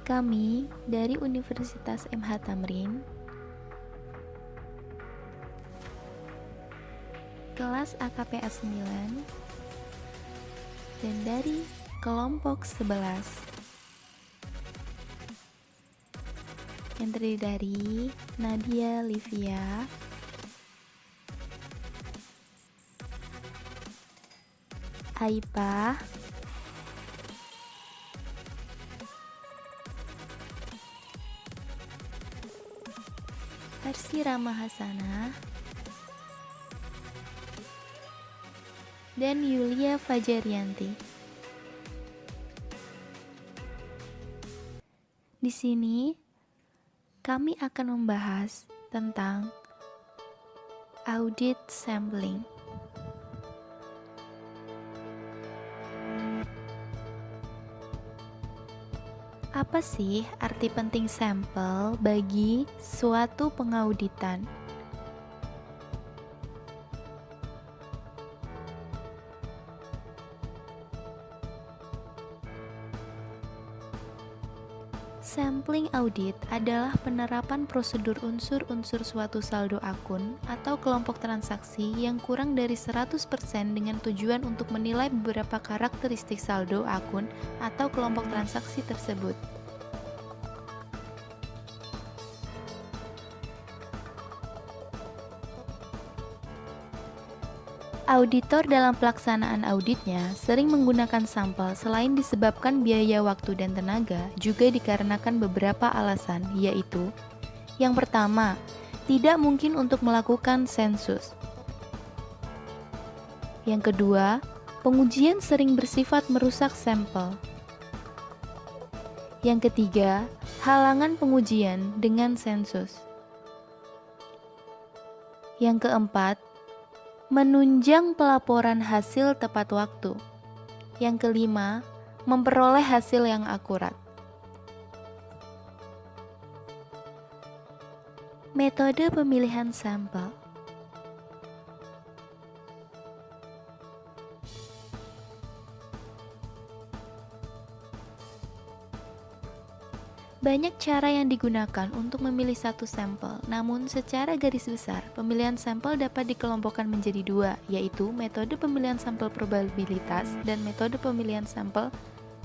Kami dari Universitas MH Tamrin, kelas AKPA 9, dan dari kelompok 11 yang terdiri dari Nadia Livia, Aipa, Arsi Rama Hasanah, dan Yulia Fajarianti. Di sini kami akan membahas tentang audit sampling. Apa sih arti penting sampel bagi suatu pengauditan? Sampling audit adalah penerapan prosedur unsur-unsur suatu saldo akun atau kelompok transaksi yang kurang dari 100% dengan tujuan untuk menilai beberapa karakteristik saldo akun atau kelompok transaksi tersebut. Auditor dalam pelaksanaan auditnya sering menggunakan sampel selain disebabkan biaya waktu dan tenaga, juga dikarenakan beberapa alasan, yaitu: yang pertama, tidak mungkin untuk melakukan sensus. Yang kedua, pengujian sering bersifat merusak sampel. Yang ketiga, halangan pengujian dengan sensus. Yang keempat, menunjang pelaporan hasil tepat waktu. Yang kelima, memperoleh hasil yang akurat. Metode pemilihan sampel. Banyak cara yang digunakan untuk memilih satu sampel, namun secara garis besar, pemilihan sampel dapat dikelompokkan menjadi dua, yaitu metode pemilihan sampel probabilitas dan metode pemilihan sampel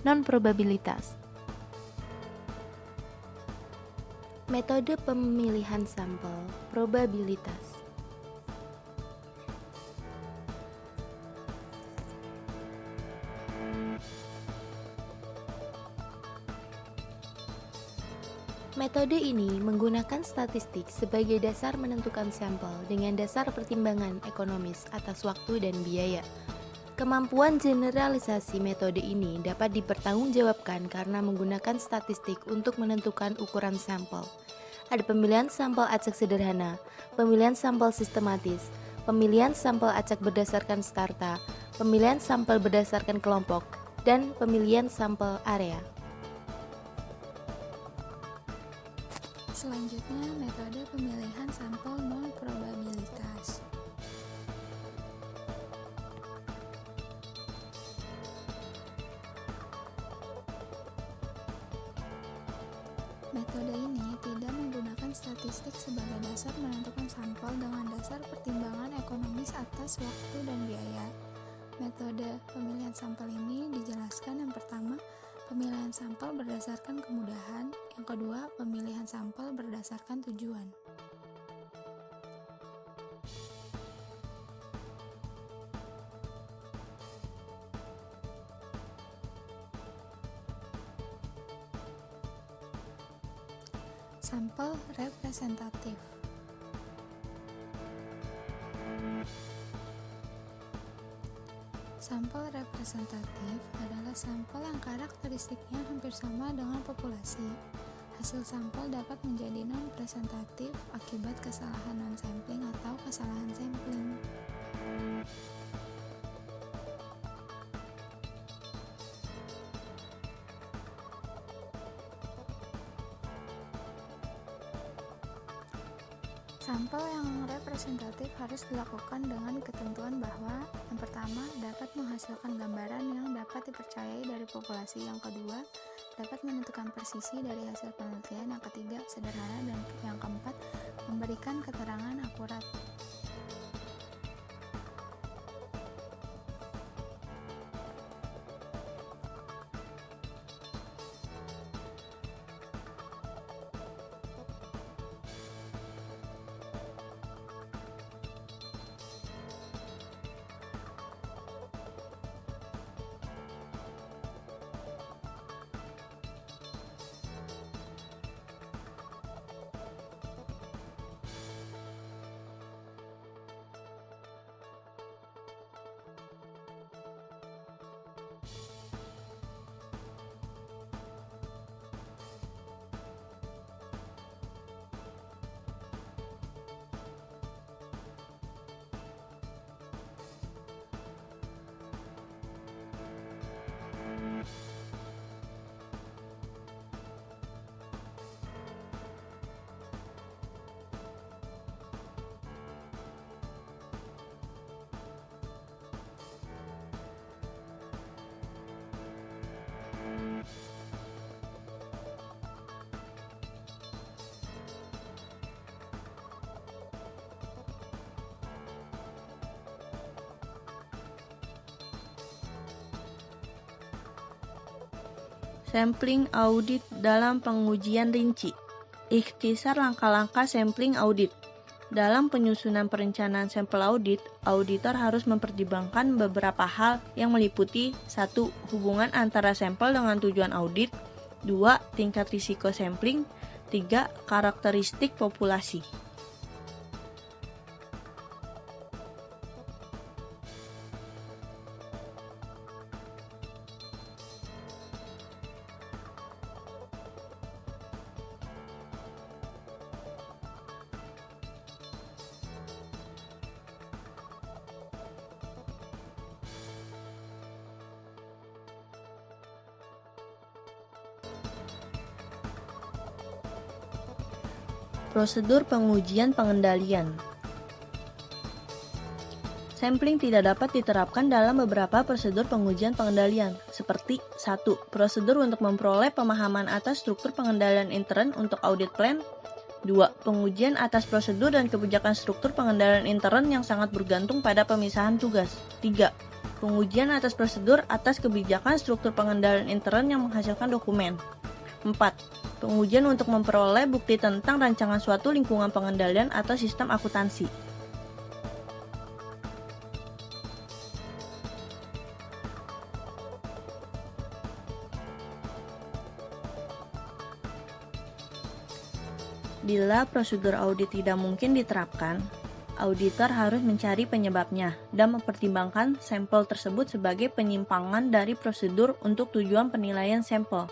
non-probabilitas. Metode pemilihan sampel probabilitas. Metode ini menggunakan statistik sebagai dasar menentukan sampel dengan dasar pertimbangan ekonomis atas waktu dan biaya. Kemampuan generalisasi metode ini dapat dipertanggungjawabkan karena menggunakan statistik untuk menentukan ukuran sampel. Ada pemilihan sampel acak sederhana, pemilihan sampel sistematis, pemilihan sampel acak berdasarkan starta, pemilihan sampel berdasarkan kelompok, dan pemilihan sampel area. Selanjutnya, metode pemilihan sampel non-probabilitas. Metode ini tidak menggunakan statistik sebagai dasar menentukan sampel dengan dasar pertimbangan ekonomis atas waktu dan biaya. Metode pemilihan sampel ini dijelaskan: yang pertama, pemilihan sampel berdasarkan kemudahan. Yang kedua, pemilihan sampel berdasarkan tujuan. Sampel representatif. Sampel representatif adalah sampel yang karakteristiknya hampir sama dengan populasi. Hasil sampel dapat menjadi non-presentatif akibat kesalahan non-sampling atau kesalahan sampling. Sampel yang representatif harus dilakukan dengan ketentuan bahwa: yang pertama, dapat menghasilkan gambaran yang dapat dipercayai dari populasi. Yang kedua, dapat menentukan presisi dari hasil penelitian. Yang ketiga, sederhana. Dan yang keempat, memberikan keterangan akurat. Sampling audit dalam pengujian rinci. Ikhtisar langkah-langkah sampling audit. Dalam penyusunan perencanaan sampel audit, auditor harus mempertimbangkan beberapa hal yang meliputi 1. Hubungan antara sampel dengan tujuan audit. 2. Tingkat risiko sampling. 3. Karakteristik populasi. Prosedur pengujian pengendalian. Sampling tidak dapat diterapkan dalam beberapa prosedur pengujian pengendalian, seperti 1. Prosedur untuk memperoleh pemahaman atas struktur pengendalian intern untuk audit plan. 2. Pengujian atas prosedur dan kebijakan struktur pengendalian intern yang sangat bergantung pada pemisahan tugas. 3. Pengujian atas prosedur atas kebijakan struktur pengendalian intern yang menghasilkan dokumen. 4. Pengujian untuk memperoleh bukti tentang rancangan suatu lingkungan pengendalian atau sistem akuntansi. Bila prosedur audit tidak mungkin diterapkan, auditor harus mencari penyebabnya dan mempertimbangkan sampel tersebut sebagai penyimpangan dari prosedur untuk tujuan penilaian sampel.